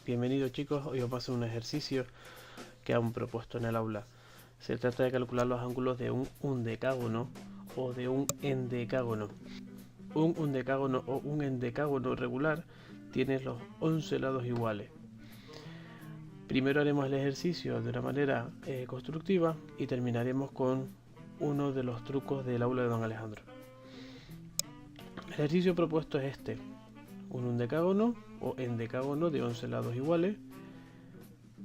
Bienvenidos chicos, hoy os paso un ejercicio que han propuesto en el aula. Se trata de calcular los ángulos de un undecágono o de un endecágono. Un undecágono o un endecágono regular tiene los 11 lados iguales. Primero haremos el ejercicio de una manera constructiva y terminaremos con uno de los trucos del aula de don Alejandro. El ejercicio propuesto es este: un undecágono o endecágono de 11 lados iguales,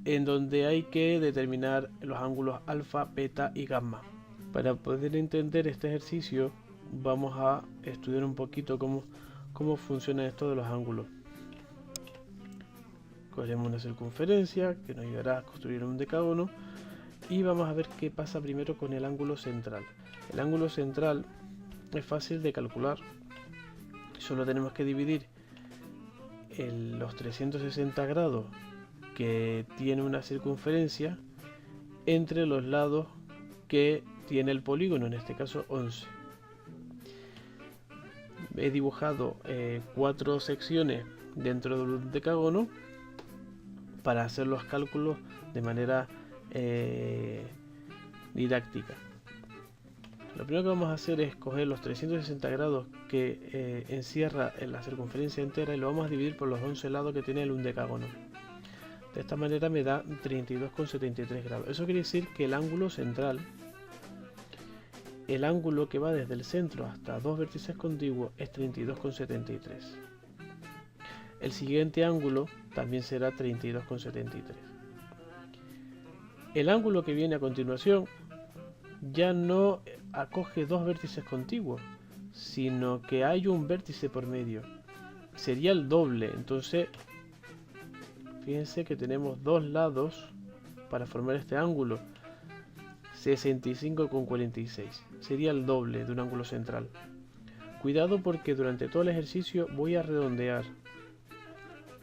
en donde hay que determinar los ángulos alfa, beta y gamma. Para poder entender este ejercicio vamos a estudiar un poquito cómo funciona esto de los ángulos. Cogemos una circunferencia que nos ayudará a construir un decágono y vamos a ver qué pasa primero con el ángulo central. El ángulo central es fácil de calcular, solo tenemos que dividir los 360 grados que tiene una circunferencia entre los lados que tiene el polígono, en este caso 11. He dibujado 4 secciones dentro del decágono para hacer los cálculos de manera didáctica. Lo primero que vamos a hacer es coger los 360 grados que encierra en la circunferencia entera y lo vamos a dividir por los 11 lados que tiene el undecágono. De esta manera me da 32,73 grados. Eso quiere decir que el ángulo central, el ángulo que va desde el centro hasta dos vértices contiguos, es 32,73. El siguiente ángulo también será 32,73. El ángulo que viene a continuación ya no acoge dos vértices contiguos, sino que hay un vértice por medio. Sería el doble. Entonces, fíjense que tenemos dos lados para formar este ángulo. 65,46. Sería el doble de un ángulo central. Cuidado porque durante todo el ejercicio voy a redondear.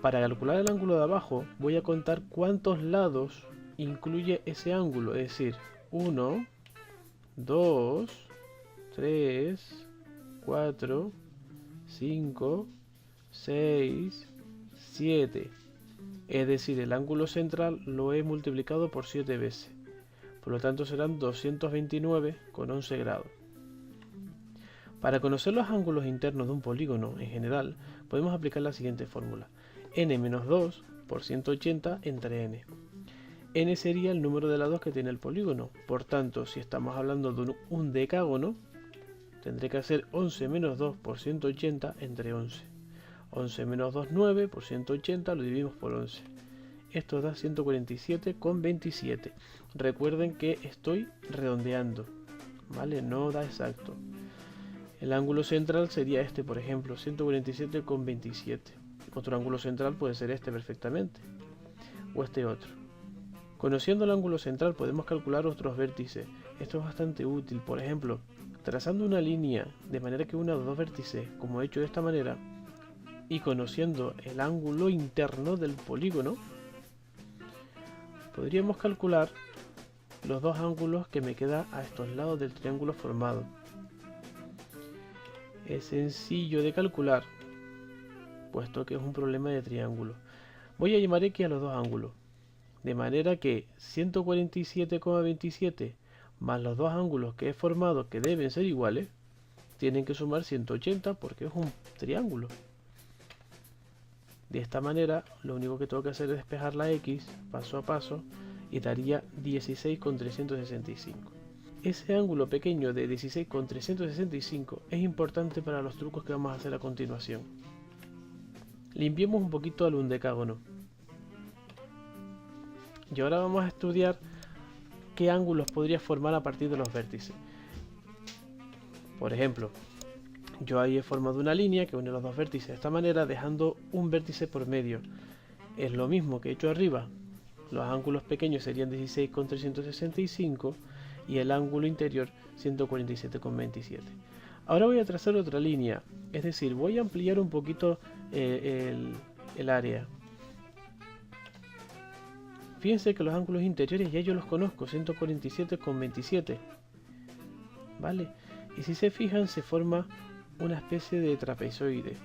Para calcular el ángulo de abajo voy a contar cuántos lados incluye ese ángulo. Es decir, 1, 2, 3, 4, 5, 6, 7. Es decir, el ángulo central lo he multiplicado por 7 veces. Por lo tanto serán 229,11 grados. Para conocer los ángulos internos de un polígono en general, podemos aplicar la siguiente fórmula: n-2 por 180 entre n. N sería el número de lados que tiene el polígono. Por tanto, si estamos hablando de un decágono, tendré que hacer 11 menos 2 por 180 entre 11. 11 menos 2, 9 por 180 lo dividimos por 11. Esto da 147,27. Recuerden que estoy redondeando, ¿vale? No da exacto. El ángulo central sería este, por ejemplo, 147,27. Otro ángulo central puede ser este perfectamente, o este otro. Conociendo el ángulo central podemos calcular otros vértices. Esto es bastante útil. Por ejemplo, trazando una línea de manera que una o dos vértices, como he hecho de esta manera, y conociendo el ángulo interno del polígono, podríamos calcular los dos ángulos que me quedan a estos lados del triángulo formado. Es sencillo de calcular, puesto que es un problema de triángulo. Voy a llamar X a los dos ángulos, de manera que 147,27 más los dos ángulos que he formado, que deben ser iguales, tienen que sumar 180 porque es un triángulo. De esta manera, lo único que tengo que hacer es despejar la X paso a paso y daría 16,365. Ese ángulo pequeño de 16,365 es importante para los trucos que vamos a hacer a continuación. Limpiemos un poquito al undecágono. Y ahora vamos a estudiar qué ángulos podría formar a partir de los vértices. Por ejemplo, yo ahí he formado una línea que une los dos vértices de esta manera, dejando un vértice por medio. Es lo mismo que he hecho arriba. Los ángulos pequeños serían 16,365 y el ángulo interior 147,27. Ahora voy a trazar otra línea, es decir, voy a ampliar un poquito el área. Fíjense que los ángulos interiores ya yo los conozco, 147,27. ¿Vale? Y si se fijan, se forma una especie de trapezoide.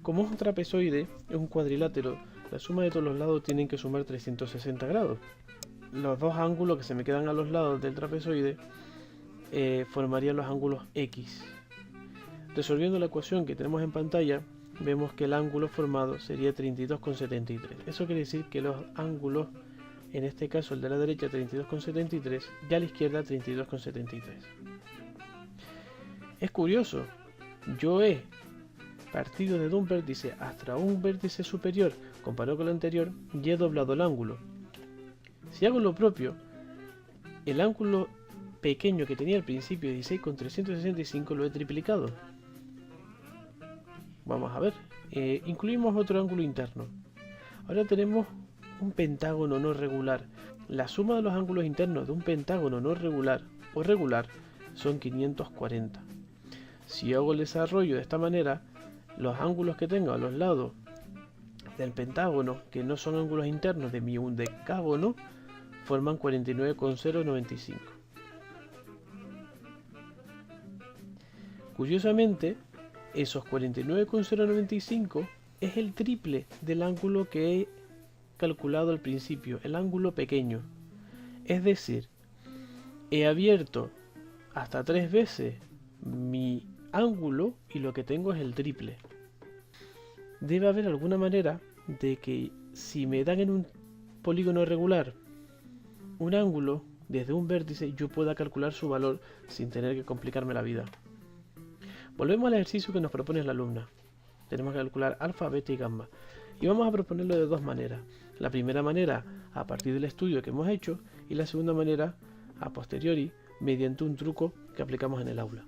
Como es un trapezoide, es un cuadrilátero, la suma de todos los lados tienen que sumar 360 grados. Los dos ángulos que se me quedan a los lados del trapezoide formarían los ángulos X. Resolviendo la ecuación que tenemos en pantalla, vemos que el ángulo formado sería 32,73. Eso quiere decir que los ángulos, en este caso el de la derecha 32,73 y a la izquierda 32,73. Es curioso, yo he partido desde un vértice hasta un vértice superior comparado con el anterior y he doblado el ángulo. Si hago lo propio, el ángulo pequeño que tenía al principio, 16,365, lo he triplicado. Vamos a ver, incluimos otro ángulo interno. Ahora tenemos un pentágono no regular. La suma de los ángulos internos de un pentágono no regular o regular son 540. Si hago el desarrollo de esta manera, los ángulos que tengo a los lados del pentágono, que no son ángulos internos de mi undecágono, forman 49,095. Curiosamente, esos 49,095 es el triple del ángulo que he calculado al principio, el ángulo pequeño. Es decir, he abierto hasta 3 veces mi ángulo y lo que tengo es el triple. Debe haber alguna manera de que si me dan en un polígono regular un ángulo desde un vértice, yo pueda calcular su valor sin tener que complicarme la vida. Volvemos al ejercicio que nos propone la alumna. Tenemos que calcular alfa, beta y gamma. Y vamos a proponerlo de dos maneras. La primera manera a partir del estudio que hemos hecho y la segunda manera a posteriori mediante un truco que aplicamos en el aula.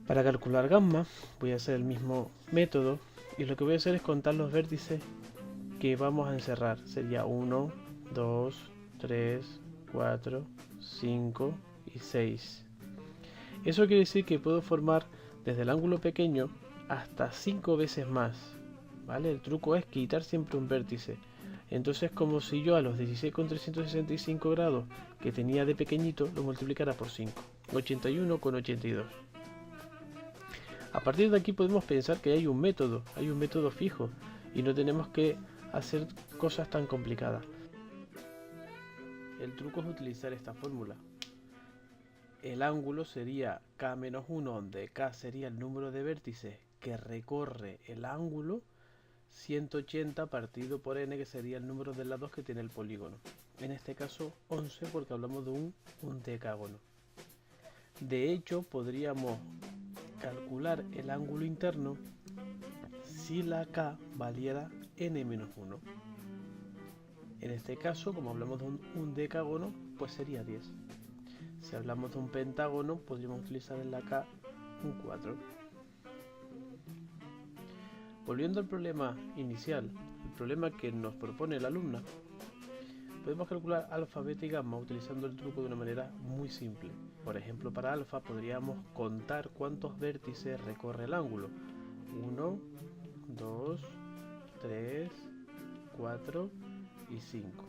Para calcular gamma voy a hacer el mismo método y lo que voy a hacer es contar los vértices que vamos a encerrar. Sería 1, 2, 3, 4, 5 y 6. Eso quiere decir que puedo formar desde el ángulo pequeño hasta 5 veces más, ¿vale? El truco es quitar siempre un vértice. Entonces, como si yo a los 16,365 grados que tenía de pequeñito lo multiplicara por 5, 81,82. A partir de aquí podemos pensar que hay un método fijo y no tenemos que hacer cosas tan complicadas. El truco es utilizar esta fórmula. El ángulo sería K-1, donde K sería el número de vértices que recorre el ángulo, 180 partido por n, que sería el número de lados que tiene el polígono. En este caso 11, porque hablamos de un decágono. De hecho, podríamos calcular el ángulo interno si la K valiera n-1. En este caso, como hablamos de un decágono, pues sería 10. Si hablamos de un pentágono, podríamos utilizar en la K un 4. Volviendo al problema inicial, el problema que nos propone la alumna, podemos calcular alfa, beta y gamma utilizando el truco de una manera muy simple. Por ejemplo, para alfa podríamos contar cuántos vértices recorre el ángulo. 1, 2, 3, 4 y 5.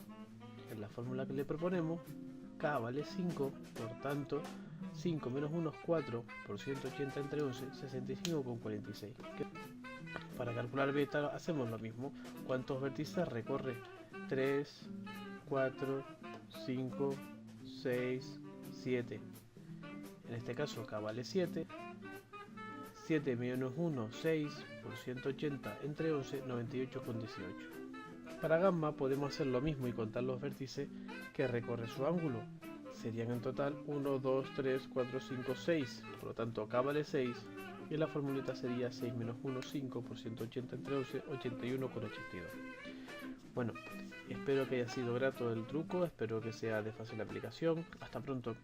En la fórmula que le proponemos, K vale 5, por tanto 5 menos 1 es 4, por 180 entre 11, 65,46. Para calcular beta hacemos lo mismo. ¿Cuántos vértices recorre? 3, 4, 5, 6, 7. En este caso K vale 7. 7 menos 1, 6, por 180 entre 11, 98,18. Para gamma podemos hacer lo mismo y contar los vértices que recorre su ángulo. Serían en total 1, 2, 3, 4, 5, 6. Por lo tanto K vale 6. Y la formulita sería 6 menos 1, 5 por 180 entre 11, 81,82. Bueno, espero que haya sido grato el truco, espero que sea de fácil aplicación. Hasta pronto.